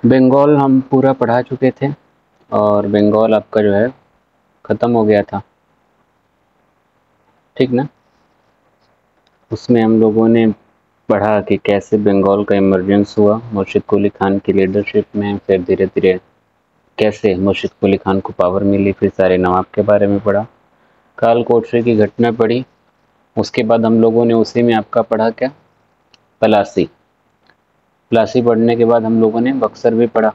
बंगाल हम पूरा पढ़ा चुके थे और बंगाल आपका जो है ख़त्म हो गया था, ठीक ना। उसमें हम लोगों ने पढ़ा कि कैसे बंगाल का इमरजेंस हुआ मुर्शिद कुली खान की लीडरशिप में, फिर धीरे धीरे कैसे मुर्शिद कुली खान को पावर मिली, फिर सारे नवाब के बारे में पढ़ा, काल कोठरी की घटना पढ़ी। उसके बाद हम लोगों ने उसी में आपका पढ़ा क्या, प्लासी। प्लासी पढ़ने के बाद हम लोगों ने बक्सर भी पढ़ा,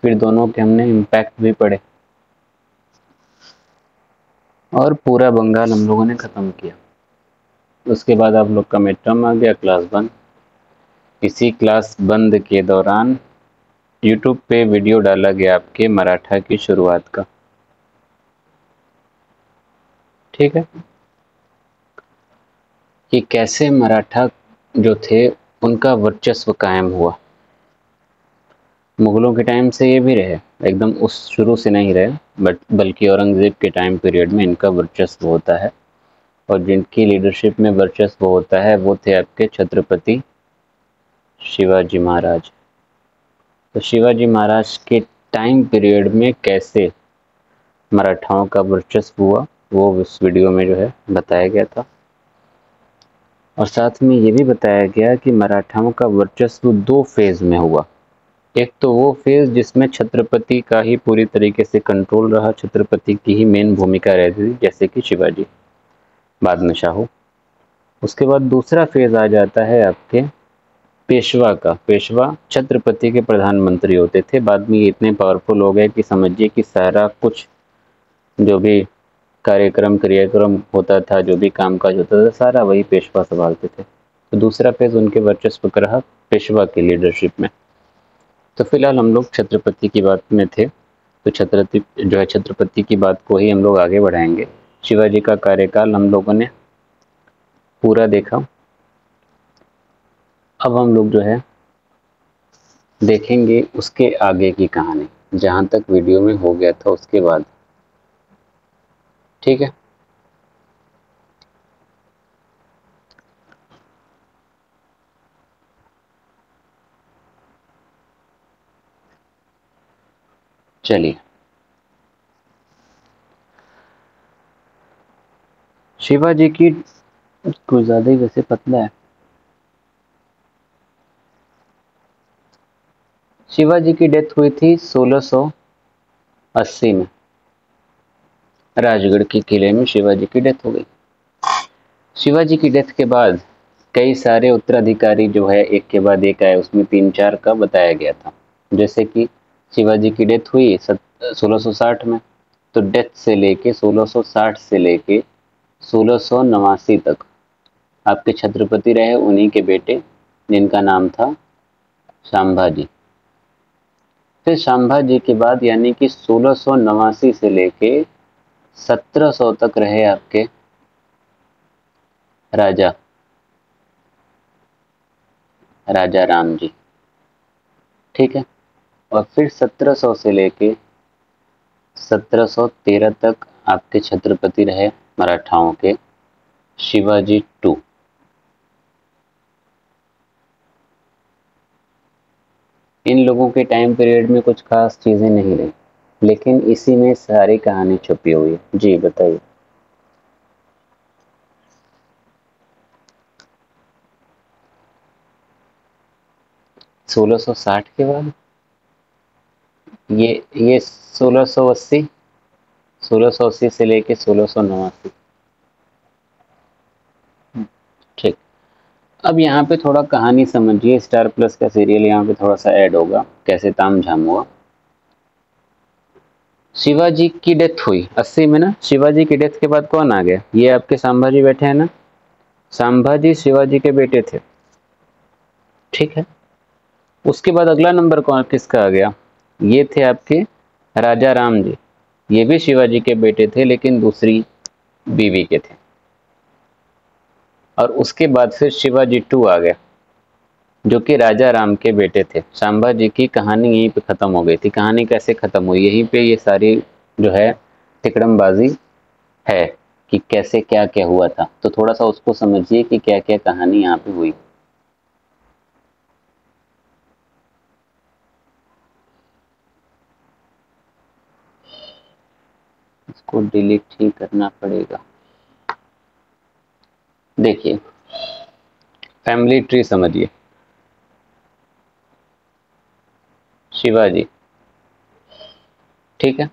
फिर दोनों के हमने इम्पैक्ट भी पढ़े और पूरा बंगाल हम लोगों ने ख़त्म किया। उसके बाद आप लोग का मिड टर्म आ गया, क्लास बंद। इसी क्लास बंद के दौरान यूट्यूब पे वीडियो डाला गया आपके मराठा की शुरुआत का, ठीक है, कि कैसे मराठा जो थे उनका वर्चस्व कायम हुआ। मुगलों के टाइम से ये भी रहे, एकदम उस शुरू से नहीं रहे, बल्कि औरंगज़ेब के टाइम पीरियड में इनका वर्चस्व होता है, और जिनकी लीडरशिप में वर्चस्व होता है वो थे आपके छत्रपति शिवाजी महाराज। तो शिवाजी महाराज के टाइम पीरियड में कैसे मराठाओं का वर्चस्व हुआ वो इस वीडियो में जो है बताया गया था, और साथ में ये भी बताया गया कि मराठाओं का वर्चस्व दो फेज़ में हुआ। एक तो वो फेज़ जिसमें छत्रपति का ही पूरी तरीके से कंट्रोल रहा, छत्रपति की ही मेन भूमिका रहती थी, जैसे कि शिवाजी, बाद में शाहू। उसके बाद दूसरा फेज़ आ जाता है आपके पेशवा का। पेशवा छत्रपति के प्रधानमंत्री होते थे, बाद में ये इतने पावरफुल हो गए कि समझिए कि सारा कुछ जो भी कार्यक्रम क्रियाक्रम होता था, जो भी कामकाज होता था, सारा वही पेशवा संभालते थे। तो दूसरा फेज़ उनके वर्चस्व का रहा पेशवा की लीडरशिप में। तो फिलहाल हम लोग छत्रपति की बात में थे, तो छत्रपति जो है छत्रपति की बात को ही हम लोग आगे बढ़ाएंगे। शिवाजी का कार्यकाल हम लोगों ने पूरा देखा। अब हम लोग जो है देखेंगे उसके आगे की कहानी, जहाँ तक वीडियो में हो गया था उसके बाद, ठीक है। चलिए, शिवाजी की कुछ ज़्यादा ही वैसे पतला है। शिवाजी की डेथ हुई थी 1680 में, राजगढ़ के किले में शिवाजी की डेथ हो गई। शिवाजी की डेथ के बाद कई सारे उत्तराधिकारी जो है एक के बाद एक आए, उसमें 3-4 का बताया गया था। जैसे कि शिवाजी की डेथ हुई 1660 में, तो डेथ से लेके 1660 से लेके 1689 तक आपके छत्रपति रहे उन्हीं के बेटे, जिनका नाम था संभाजी। फिर संभाजी के बाद यानी कि 1689 से लेके 1700 तक रहे आपके राजा राजा राम जी, ठीक है। और फिर 1700 से लेके 1713 तक आपके छत्रपति रहे मराठाओं के शिवाजी टू। इन लोगों के टाइम पीरियड में कुछ खास चीज़ें नहीं रही, लेकिन इसी में सारी कहानी छुपी हुई है। जी बताइए। 1660 के बाद ये 1680, 1680 से लेके 1689, ठीक। अब यहाँ पे थोड़ा कहानी समझिए, स्टार प्लस का सीरियल यहाँ पे थोड़ा सा ऐड होगा, कैसे तामझाम हुआ। शिवाजी की डेथ हुई 80 में ना, शिवाजी की डेथ के बाद कौन आ गया, ये आपके संभाजी बैठे हैं ना, संभाजी शिवाजी के बेटे थे, ठीक है। उसके बाद अगला नंबर कौन किसका आ गया, ये थे आपके राजा राम जी। ये भी शिवाजी के बेटे थे लेकिन दूसरी बीवी के थे। और उसके बाद फिर शिवाजी टू आ गया, जो कि राजा राम के बेटे थे। संभाजी की कहानी यहीं पे ख़त्म हो गई थी। कहानी कैसे ख़त्म हुई, यहीं पे ये सारी जो है तिकड़मबाजी है कि कैसे क्या क्या हुआ था। तो थोड़ा सा उसको समझिए कि क्या क्या कहानी यहाँ पे हुई। इसको डिलीट ही करना पड़ेगा। देखिए फैमिली ट्री समझिए। शिवाजी, ठीक है,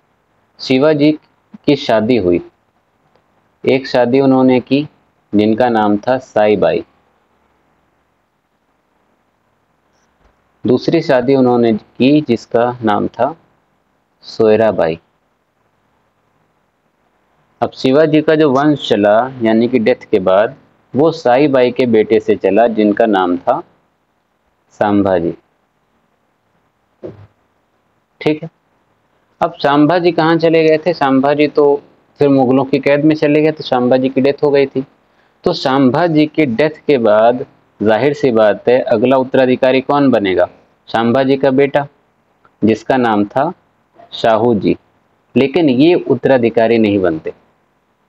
शिवाजी की शादी हुई, एक शादी उन्होंने की जिनका नाम था साई बाई, दूसरी शादी उन्होंने की जिसका नाम था सोयराबाई। अब शिवाजी का जो वंश चला यानी कि डेथ के बाद वो साई बाई के बेटे से चला जिनका नाम था संभाजी, ठीक है। अब संभाजी कहाँ चले गए थे? संभाजी तो फिर मुगलों की कैद में चले गए, तो संभाजी की डेथ हो गई थी। तो संभाजी की डेथ के बाद जाहिर सी बात है अगला उत्तराधिकारी कौन बनेगा? संभाजी का बेटा जिसका नाम था शाहू जी। लेकिन ये उत्तराधिकारी नहीं बनते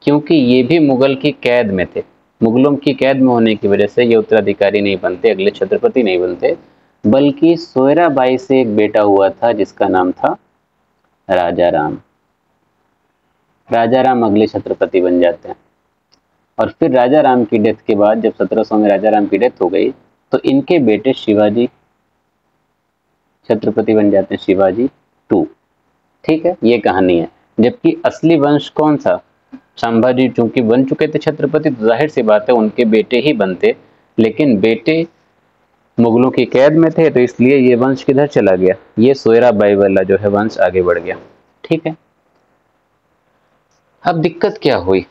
क्योंकि ये भी मुगल की कैद में थे। मुगलों की कैद में होने की वजह से ये उत्तराधिकारी नहीं बनते, अगले छत्रपति नहीं बनते, बल्कि सोयराबाई से एक बेटा हुआ था जिसका नाम था राजा राम। राजा राम अगले छत्रपति बन जाते हैं। और फिर राजा राम की डेथ के बाद जब 1700 में राजा राम की डेथ हो गई तो इनके बेटे शिवाजी छत्रपति बन जाते हैं, शिवाजी 2, ठीक है। ये कहानी है। जबकि असली वंश कौन सा? संभाजी चूंकि बन चुके थे छत्रपति तो जाहिर सी बात है उनके बेटे ही बनते, लेकिन बेटे मुगलों की कैद में थे तो इसलिए ये वंश किधर चला गया? ये सोयराबाई वाला जो है वंश आगे बढ़ गया, ठीक है। अब दिक्कत क्या हुई?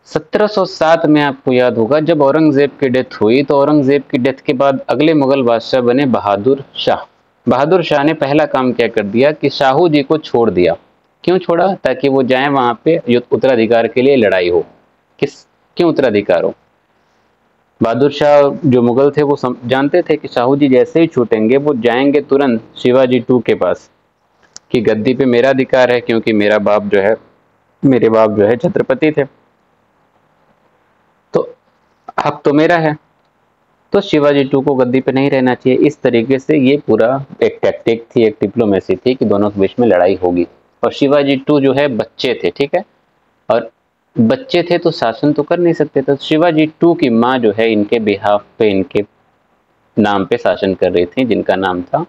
1707 में आपको याद होगा जब औरंगजेब की डेथ हुई तो औरंगजेब की डेथ के बाद अगले मुगल बादशाह बने बहादुर शाह। बहादुर शाह ने पहला काम क्या कर दिया कि शाहू जी को छोड़ दिया। क्यों छोड़ा? ताकि वो जाएं वहां पे उत्तराधिकार के लिए लड़ाई हो। क्यों उत्तराधिकार हो? बहादुर शाह जो मुगल थे वो जानते थे कि शाहू जी जैसे ही छूटेंगे वो जाएंगे तुरंत शिवाजी 2 के पास कि गद्दी पे मेरा अधिकार है क्योंकि मेरे बाप जो है छत्रपति थे, तो हक तो मेरा है, तो शिवाजी 2 को गद्दी पे नहीं रहना चाहिए। इस तरीके से ये पूरा एक टैक्टिक थी, एक डिप्लोमेसी थी कि दोनों के बीच में लड़ाई होगी। और शिवाजी 2 जो है बच्चे थे, ठीक है, और बच्चे थे तो शासन तो कर नहीं सकते थे। तो शिवाजी 2 की माँ जो है इनके बिहाफ पे, इनके नाम पे शासन कर रही थी जिनका नाम था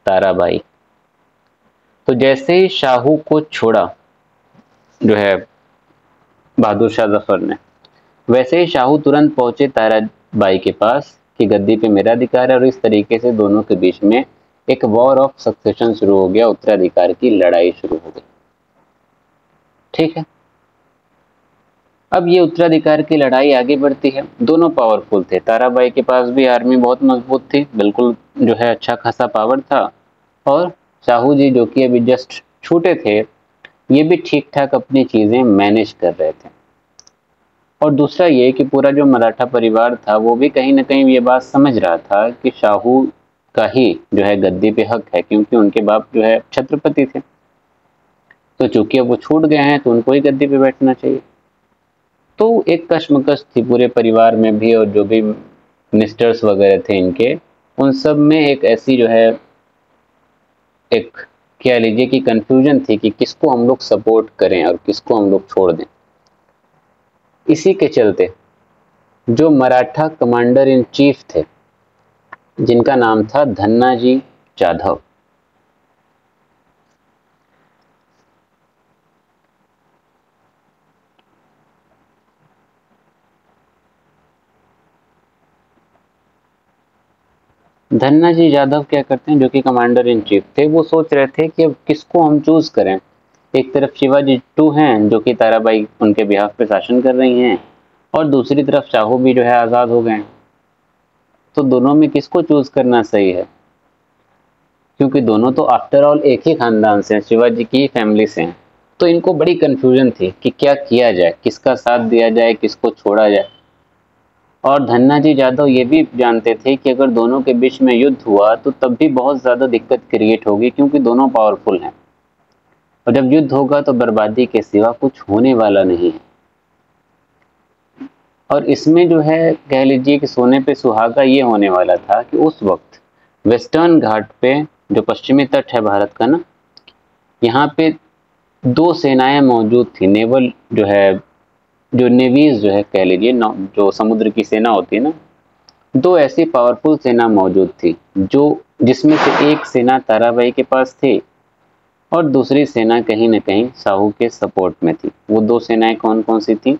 ताराबाई। तो जैसे ही शाहू को छोड़ा जो है बहादुर शाह जफर ने, वैसे ही शाहू तुरंत पहुंचे ताराबाई के पास कि गद्दी पे मेरा अधिकार है, और इस तरीके से दोनों के बीच में एक वॉर ऑफ सक्सेशन शुरू हो गया, उत्तराधिकार की लड़ाई शुरू हो गई, ठीक है। अब ये उत्तराधिकार की लड़ाई आगे बढ़ती है। दोनों पावरफुल थे, ताराबाई के पास भी आर्मी बहुत मजबूत थी, बिल्कुल जो है अच्छा खासा पावर था, और शाहू जी जो कि अभी जस्ट छूटे थे ये भी ठीक ठाक अपनी चीजें मैनेज कर रहे थे। और दूसरा ये कि पूरा जो मराठा परिवार था वो भी कहीं ना कहीं ये बात समझ रहा था कि शाहू का ही जो है गद्दी पे हक है, क्योंकि उनके बाप जो है छत्रपति थे, तो चूंकि अब वो छूट गए हैं तो उनको ही गद्दी पे बैठना चाहिए। तो एक कश्मकश थी पूरे परिवार में भी, और जो भी मिनिस्टर्स वगैरह थे इनके, उन सब में एक ऐसी जो है एक कह लीजिए कि कंफ्यूजन थी कि किसको हम लोग सपोर्ट करें और किसको हम लोग छोड़ दें। इसी के चलते जो मराठा कमांडर इन चीफ थे जिनका नाम था धन्नाजी जाधव, धन्नाजी जाधव क्या करते हैं, जो कि कमांडर इन चीफ थे, वो सोच रहे थे कि अब किसको हम चूज करें। एक तरफ शिवाजी 2 हैं जो कि ताराबाई उनके बिहाफ पे शासन कर रही हैं, और दूसरी तरफ शाहू भी जो है आज़ाद हो गए, तो दोनों में किसको चूज करना सही है? क्योंकि दोनों तो आफ्टर ऑल एक ही खानदान से हैं, शिवाजी की फैमिली से हैं, तो इनको बड़ी कंफ्यूजन थी कि क्या किया जाए, किसका साथ दिया जाए, किसको छोड़ा जाए। और धन्नाजी जाधव ये भी जानते थे कि अगर दोनों के बीच में युद्ध हुआ तो तब भी बहुत ज़्यादा दिक्कत क्रिएट होगी, क्योंकि दोनों पावरफुल हैं, और जब युद्ध होगा तो बर्बादी के सिवा कुछ होने वाला नहीं है। और इसमें जो है कह लीजिए कि सोने पे सुहागा ये होने वाला था कि उस वक्त वेस्टर्न घाट पे, जो पश्चिमी तट है भारत का ना, यहाँ पे दो सेनाएं मौजूद थी, नेवल जो है, जो नेवीज जो है कह लीजिए, जो समुद्र की सेना होती है ना, दो ऐसी पावरफुल सेना मौजूद थी, जो जिसमें से एक सेना ताराबाई के पास थी और दूसरी सेना कहीं न कहीं साहू के सपोर्ट में थी। वो दो सेनाएं कौन कौन सी थी?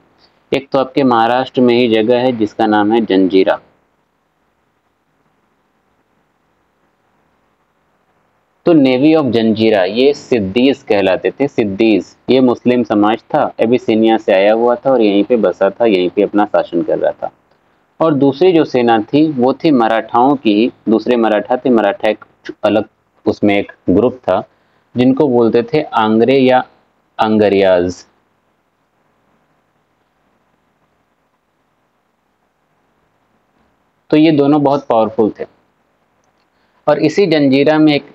एक तो आपके महाराष्ट्र में ही जगह है जिसका नाम है जंजीरा। तो नेवी ऑफ जंजीरा, ये सिद्दीज कहलाते थे। सिद्दीज ये मुस्लिम समाज था, एबिसिनिया से आया हुआ था और यहीं पे बसा था, यहीं पे अपना शासन कर रहा था। और दूसरी जो सेना थी वो थी मराठाओं की ही, दूसरे मराठा थे। मराठा एक अलग, उसमें एक ग्रुप था जिनको बोलते थे आंग्रे या अंगरियाज। तो ये दोनों बहुत पावरफुल थे। और इसी जंजीरा में एक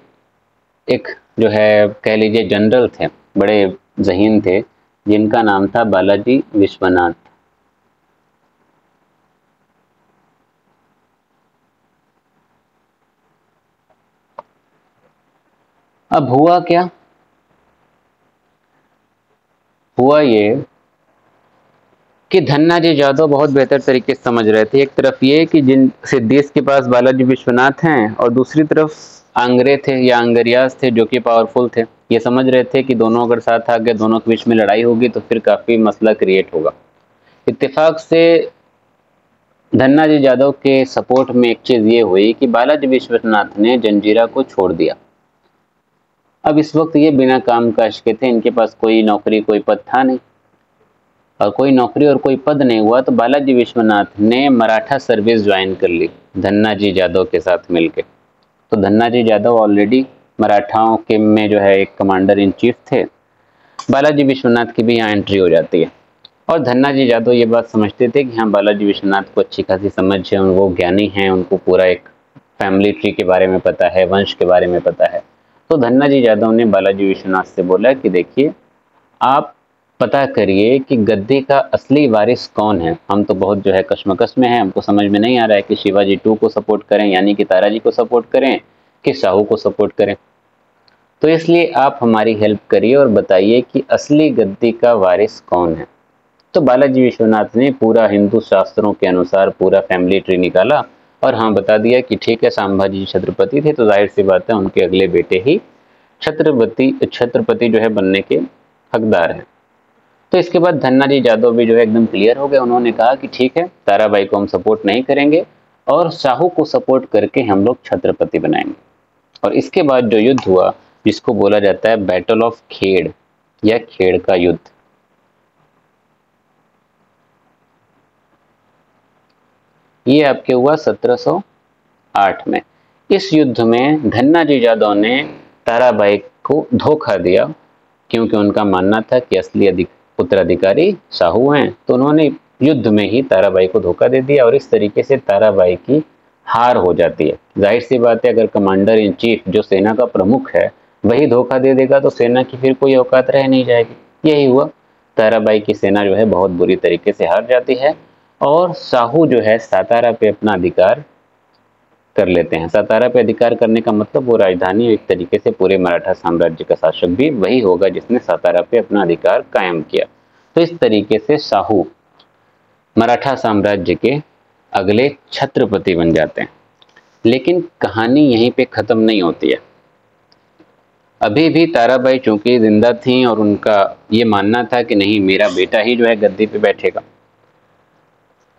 एक जो है कह लीजिए जनरल थे, बड़े ज़हीन थे, जिनका नाम था बालाजी विश्वनाथ। अब हुआ क्या? हुआ ये कि धन्ना जी जादव बहुत बेहतर तरीके से समझ रहे थे, एक तरफ ये कि जिन सिद्धेश के पास बालाजी विश्वनाथ हैं और दूसरी तरफ आंग्रे थे या अंगरियाज थे जो कि पावरफुल थे। ये समझ रहे थे कि दोनों अगर साथ आ गए, दोनों के बीच में लड़ाई होगी तो फिर काफी मसला क्रिएट होगा। इत्तेफाक से धन्ना जी जादव के सपोर्ट में एक चीज ये हुई कि बालाजी विश्वनाथ ने जंजीरा को छोड़ दिया। अब इस वक्त ये बिना काम काज के थे, इनके पास कोई नौकरी कोई पद था नहीं, और कोई नौकरी और कोई पद नहीं हुआ तो बालाजी विश्वनाथ ने मराठा सर्विस ज्वाइन कर ली धन्ना जी जादव के साथ मिलके। तो धन्ना जी जादव ऑलरेडी मराठाओं के में जो है एक कमांडर इन चीफ थे। बालाजी विश्वनाथ की भी यहाँ एंट्री हो जाती है। और धन्ना जी जादव ये बात समझते थे कि हाँ, बालाजी विश्वनाथ को अच्छी खासी समझ है, वो ज्ञानी हैं, उनको पूरा एक फैमिली ट्री के बारे में पता है, वंश के बारे में पता है। तो धन्ना जी जादव ने बालाजी विश्वनाथ से बोला कि देखिए, आप पता करिए कि गद्दी का असली वारिस कौन है। हम तो बहुत जो है कश्मकश में हैं, हमको समझ में नहीं आ रहा है कि शिवाजी 2 को सपोर्ट करें, यानी कि ताराजी को सपोर्ट करें, कि शाहू को सपोर्ट करें। तो इसलिए आप हमारी हेल्प करिए और बताइए कि असली गद्दी का वारिस कौन है। तो बालाजी विश्वनाथ ने पूरा हिंदू शास्त्रों के अनुसार पूरा फैमिली ट्री निकाला और हाँ बता दिया कि ठीक है, संभाजी जी छत्रपति थे तो जाहिर सी बात है उनके अगले बेटे ही छत्रपति छत्रपति जो है बनने के हकदार हैं। तो इसके बाद धन्ना जी जादव भी जो है एकदम क्लियर हो गए। उन्होंने कहा कि ठीक है, ताराबाई को हम सपोर्ट नहीं करेंगे और शाहू को सपोर्ट करके हम लोग छत्रपति बनाएंगे। और इसके बाद जो युद्ध हुआ, जिसको बोला जाता है बैटल ऑफ खेड़ या खेड़ का युद्ध, ये आपके हुआ 1708 में। इस युद्ध में धन्ना जी जादव ने ताराबाई को धोखा दिया, क्योंकि उनका मानना था कि असली उत्तराधिकारी शाहू हैं। तो उन्होंने युद्ध में ही ताराबाई को धोखा दे दिया और इस तरीके से ताराबाई की हार हो जाती है। जाहिर सी बात है, अगर कमांडर इन चीफ जो सेना का प्रमुख है वही धोखा दे देगा तो सेना की फिर कोई औकात रह नहीं जाएगी। यही हुआ, ताराबाई की सेना जो है बहुत बुरी तरीके से हार जाती है और शाहू जो है सातारा पे अपना अधिकार कर लेते हैं। सातारा पे अधिकार करने का मतलब वो राजधानी, एक तरीके से पूरे मराठा साम्राज्य का शासक भी वही होगा जिसने सातारा पे अपना अधिकार कायम किया। तो इस तरीके से शाहू मराठा साम्राज्य के अगले छत्रपति बन जाते हैं। लेकिन कहानी यहीं पे खत्म नहीं होती है। अभी भी ताराबाई चूंकि जिंदा थी और उनका ये मानना था कि नहीं, मेरा बेटा ही जो है गद्दी पे बैठेगा,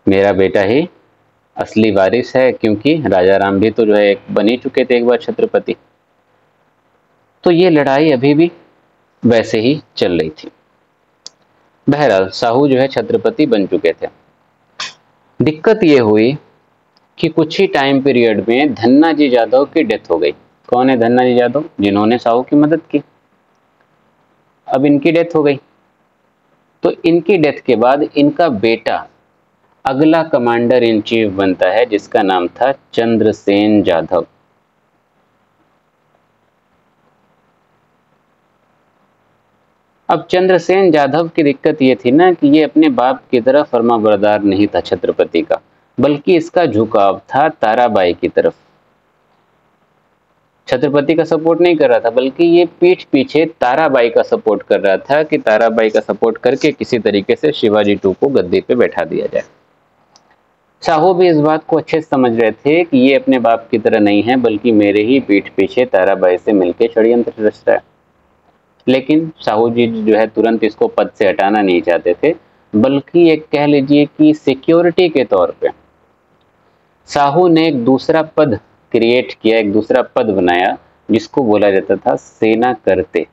मेरा बेटा ही असली वारिस है, क्योंकि राजा राम भी तो जो है एक बन ही चुके थे एक बार छत्रपति। तो ये लड़ाई अभी भी वैसे ही चल रही थी। बहरहाल शाहू जो है छत्रपति बन चुके थे। दिक्कत ये हुई कि कुछ ही टाइम पीरियड में धन्ना जी जादव की डेथ हो गई। कौन है धन्ना जी जादव? जिन्होंने शाहू की मदद की। अब इनकी डेथ हो गई, तो इनकी डेथ के बाद इनका बेटा अगला कमांडर इन चीफ बनता है, जिसका नाम था चंद्रसेन जाधव। अब चंद्रसेन जाधव की दिक्कत ये थी ना कि ये अपने बाप की तरह फर्माबरदार नहीं था छत्रपति का, बल्कि इसका झुकाव था ताराबाई की तरफ। छत्रपति का सपोर्ट नहीं कर रहा था, बल्कि ये पीठ पीछे ताराबाई का सपोर्ट कर रहा था कि ताराबाई का सपोर्ट करके किसी तरीके से शिवाजी 2 को गद्दी पे बैठा दिया जाए। शाहू भी इस बात को अच्छे से समझ रहे थे कि ये अपने बाप की तरह नहीं है, बल्कि मेरे ही पीठ पीछे ताराबाई से मिलकर षड्यंत्र रच रहा है। लेकिन शाहू जी जो है तुरंत इसको पद से हटाना नहीं चाहते थे, बल्कि एक कह लीजिए कि सिक्योरिटी के तौर पे शाहू ने एक दूसरा पद क्रिएट किया, एक दूसरा पद बनाया जिसको बोला जाता था सेना करते।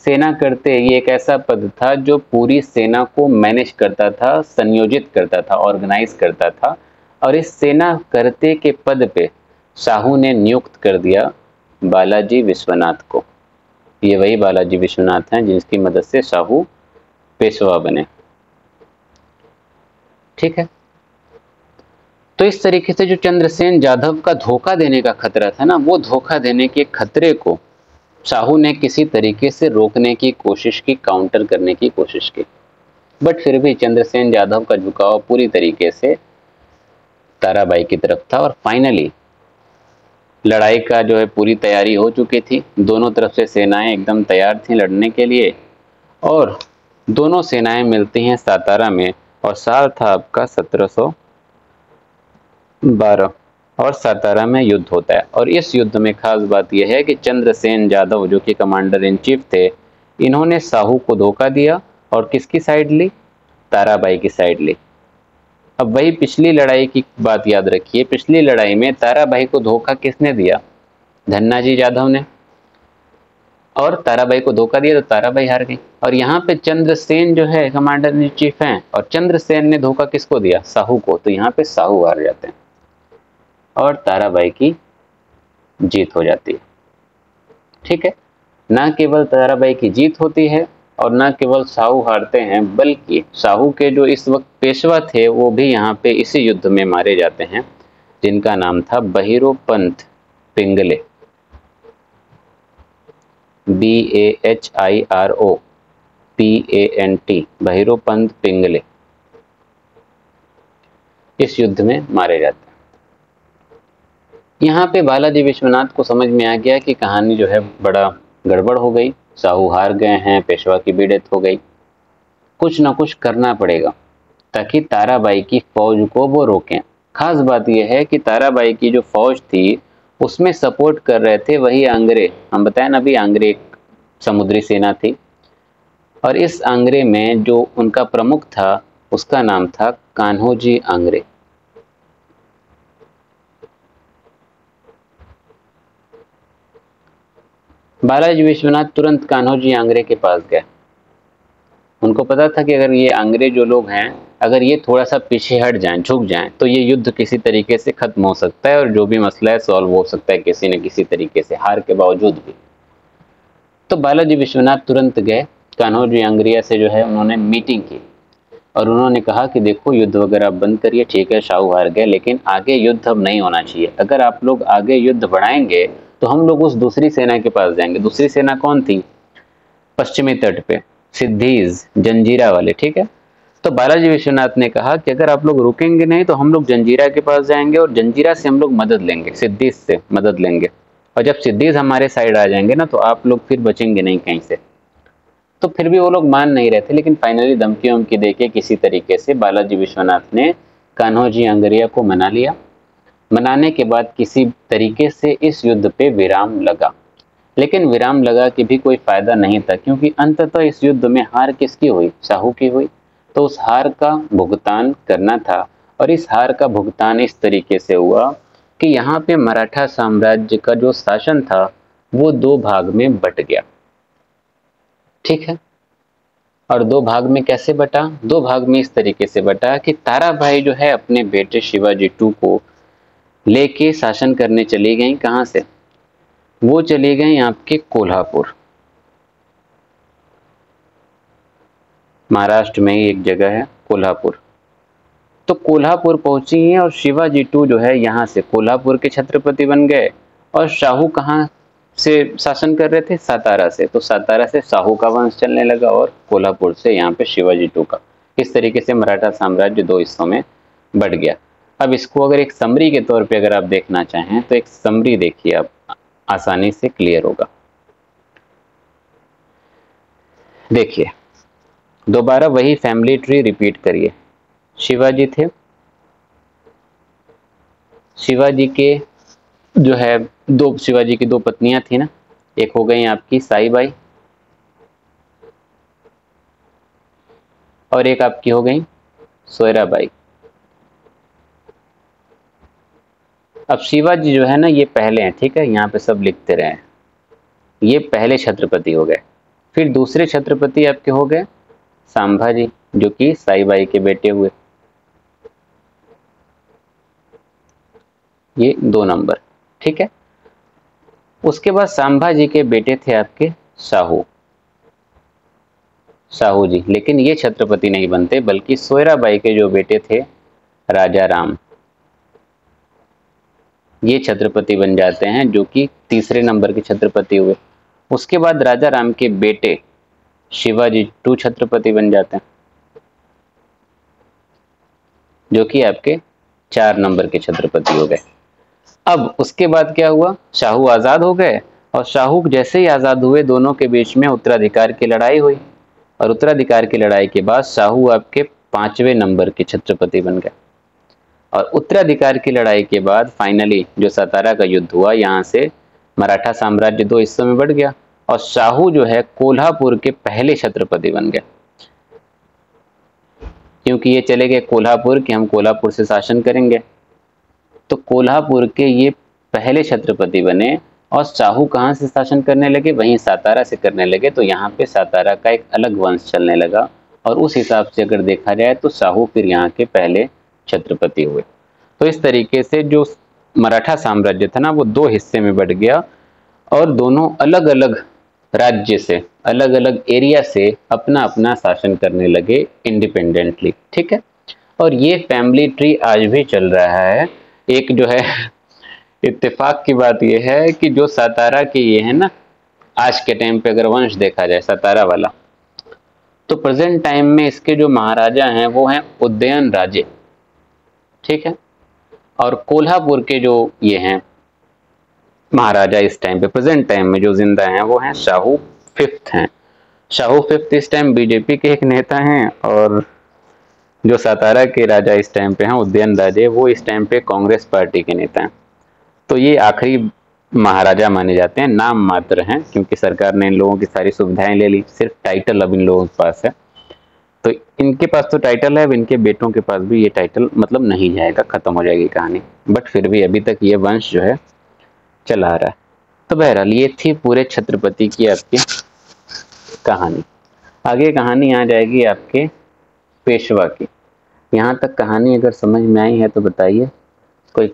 सेना करते ये एक ऐसा पद था जो पूरी सेना को मैनेज करता था, संयोजित करता था, ऑर्गेनाइज करता था। और इस सेना करते के पद पे शाहू ने नियुक्त कर दिया बालाजी विश्वनाथ को। ये वही बालाजी विश्वनाथ हैं जिसकी मदद से शाहू पेशवा बने। ठीक है, तो इस तरीके से जो चंद्रसेन यादव का धोखा देने का खतरा था ना, वो धोखा देने के खतरे को शाहू ने किसी तरीके से रोकने की कोशिश की, काउंटर करने की कोशिश की। बट फिर भी चंद्रसेन यादव का झुकाव पूरी तरीके से ताराबाई की तरफ था। और फाइनली लड़ाई का जो है पूरी तैयारी हो चुकी थी, दोनों तरफ से सेनाएं एकदम तैयार थीं लड़ने के लिए। और दोनों सेनाएं मिलती हैं सातारा में, और साल था आपका 1712, और सातारा में युद्ध होता है। और इस युद्ध में खास बात यह है कि चंद्रसेन यादव जो कि कमांडर इन चीफ थे, इन्होंने शाहू को धोखा दिया और किसकी साइड ली? ताराबाई की साइड ली। अब वही पिछली लड़ाई की बात याद रखिए, पिछली लड़ाई में ताराबाई को धोखा किसने दिया? धन्नाजी यादव ने। और ताराबाई को धोखा दिया तो ताराबाई हार गई। और यहाँ पे चंद्रसेन जो है कमांडर इन चीफ हैं, और चंद्रसेन ने धोखा किसको दिया? शाहू को। तो यहाँ पे शाहू हार जाते हैं और ताराबाई की जीत हो जाती है। ठीक है, ना केवल ताराबाई की जीत होती है और ना केवल शाहू हारते हैं, बल्कि शाहू के जो इस वक्त पेशवा थे वो भी यहाँ पे इसी युद्ध में मारे जाते हैं, जिनका नाम था बहिरोपंत पिंगले, BAHIROPANT, बहिरोपंत पिंगले इस युद्ध में मारे जाते हैं। यहाँ पे बालाजी विश्वनाथ को समझ में आ गया कि कहानी जो है बड़ा गड़बड़ हो गई, शाहू हार गए हैं, पेशवा की भी डेथ हो गई, कुछ ना कुछ करना पड़ेगा ताकि ताराबाई की फौज को वो रोकें। खास बात यह है कि ताराबाई की जो फौज थी उसमें सपोर्ट कर रहे थे वही आंग्रे, हम बताएं ना अभी, आंग्रे एक समुद्री सेना थी। और इस आंग्रे में जो उनका प्रमुख था उसका नाम था कान्होजी आंग्रे। बालाजी विश्वनाथ तुरंत कान्होजी आंग्रे के पास गए। उनको पता था कि अगर ये आंग्रे जो लोग हैं, अगर ये थोड़ा सा पीछे हट जाएं, झुक जाएं, तो ये युद्ध किसी तरीके से खत्म हो सकता है और जो भी मसला है सॉल्व हो सकता है किसी न किसी तरीके से, हार के बावजूद भी। तो बालाजी विश्वनाथ तुरंत गए, कान्होजी आंग्रिया से जो है उन्होंने मीटिंग की और उन्होंने कहा कि देखो युद्ध वगैरह आप बंद करिए, ठीक है शाहू हार गए, लेकिन आगे युद्ध अब नहीं होना चाहिए। अगर आप लोग आगे युद्ध बढ़ाएंगे तो हम लोग उस दूसरी सेना के पास जाएंगे। दूसरी सेना कौन थी? पश्चिमी तट पे सिद्धीज, जंजीरा वाले। ठीक है, तो बालाजी विश्वनाथ ने कहा कि अगर आप लोग रुकेंगे नहीं तो हम लोग जंजीरा के पास जाएंगे और जंजीरा से हम लोग मदद लेंगे, सिद्धीज से मदद लेंगे, और जब सिद्धीज हमारे साइड आ जाएंगे ना तो आप लोग फिर बचेंगे नहीं कहीं से। तो फिर भी वो लोग मान नहीं रहे थे, लेकिन फाइनली धमकी वमकी देके किसी तरीके से बालाजी विश्वनाथ ने कान्होजी आंग्रिया को मना लिया। मनाने के बाद किसी तरीके से इस युद्ध पे विराम लगा, लेकिन विराम लगा कि भी कोई फायदा नहीं था, क्योंकि अंततः इस युद्ध में हार किसकी हुई? शाहू की हुई। तो उस हार का भुगतान करना था, और इस हार का भुगतान इस तरीके से हुआ कि यहाँ पे मराठा साम्राज्य का जो शासन था वो दो भाग में बट गया। ठीक है, और दो भाग में कैसे बटा? दो भाग में इस तरीके से बटा कि ताराबाई जो है अपने बेटे शिवाजी 2 को लेके शासन करने चली गई। कहां से? वो चली गई आपके कोल्हापुर, महाराष्ट्र में ही एक जगह है कोल्हापुर। तो कोल्हापुर पहुंची हैं और शिवाजी 2 जो है यहाँ से कोल्हापुर के छत्रपति बन गए। और शाहू कहाँ से शासन कर रहे थे? सातारा से। तो सातारा से शाहू का वंश चलने लगा और कोल्हापुर से यहाँ पे शिवाजी 2 का। इस तरीके से मराठा साम्राज्य दो हिस्सों में बढ़ गया। अब इसको अगर एक समरी के तौर पे अगर आप देखना चाहें तो एक समरी देखिए, आप आसानी से क्लियर होगा। देखिए दोबारा वही फैमिली ट्री रिपीट करिए। शिवाजी थे, शिवाजी के जो है शिवाजी की दो पत्नियां थी ना, एक हो गई आपकी साईबाई और एक आपकी हो गई सोयराबाई। अब शिवाजी जो है ना ये पहले हैं, ठीक है, यहाँ पे सब लिखते रहे, ये पहले छत्रपति हो गए। फिर दूसरे छत्रपति आपके हो गए संभाजी, जो कि साईबाई के बेटे हुए, ये 2 नंबर, ठीक है। उसके बाद संभाजी के बेटे थे आपके शाहू, शाहू जी, लेकिन ये छत्रपति नहीं बनते, बल्कि सोयराबाई के जो बेटे थे राजा राम, ये छत्रपति बन जाते हैं, जो कि तीसरे नंबर के छत्रपति हुए। उसके बाद राजा राम के बेटे शिवाजी 2 छत्रपति बन जाते हैं, जो कि आपके 4 नंबर के छत्रपति हो गए। अब उसके बाद क्या हुआ, शाहू आजाद हो गए, और शाहू जैसे ही आजाद हुए दोनों के बीच में उत्तराधिकार की लड़ाई हुई, और उत्तराधिकार की लड़ाई के बाद शाहू आपके 5वें नंबर के छत्रपति बन गए। और उत्तराधिकार की लड़ाई के बाद फाइनली जो सतारा का युद्ध हुआ, यहाँ से मराठा साम्राज्य 2 हिस्सों में बढ़ गया, और शाहू जो है कोल्हापुर के पहले छत्रपति बन गए, क्योंकि ये चले गए कोल्हापुर कि हम कोल्हापुर से शासन करेंगे, तो कोल्हापुर के ये पहले छत्रपति बने। और शाहू कहाँ से शासन करने लगे, वहीं सातारा से करने लगे, तो यहाँ पे सातारा का एक अलग वंश चलने लगा, और उस हिसाब से अगर देखा जाए तो शाहू फिर यहाँ के पहले छत्रपति हुए। तो इस तरीके से जो मराठा साम्राज्य था ना वो 2 हिस्से में बढ़ गया, और दोनों अलग अलग राज्य से, अलग अलग एरिया से अपना अपना शासन करने लगे इंडिपेंडेंटली, ठीक है। और ये फैमिली ट्री आज भी चल रहा है। एक जो है इत्तेफाक की बात यह है कि जो सातारा के ये है ना, आज के टाइम पे अगर वंश देखा जाए सातारा वाला, तो प्रेजेंट टाइम में इसके जो महाराजा हैं वो हैं उदयन राजे, ठीक है। और कोल्हापुर के जो ये हैं महाराजा इस टाइम पे प्रेजेंट टाइम में जो जिंदा हैं वो हैं शाहू 5th हैं। शाहू 5th इस टाइम बीजेपी के एक नेता हैं, और जो सातारा के राजा इस टाइम पे हैं उदयन राजे, वो इस टाइम पे कांग्रेस पार्टी के नेता हैं। तो ये आखिरी महाराजा माने जाते हैं, नाम मात्र हैं, क्योंकि सरकार ने इन लोगों की सारी सुविधाएं ले ली, सिर्फ टाइटल अब इन लोगों के पास है। तो इनके पास तो टाइटल है, अब इनके बेटों के पास भी ये टाइटल मतलब नहीं जाएगा, खत्म हो जाएगी कहानी, बट फिर भी अभी तक ये वंश जो है चला आ रहा है। तो बहरहाल ये थी पूरे छत्रपति की आपकी कहानी। आगे कहानी आ जाएगी आपके पेशवा की। यहाँ तक कहानी अगर समझ में आई है तो बताइए, कोई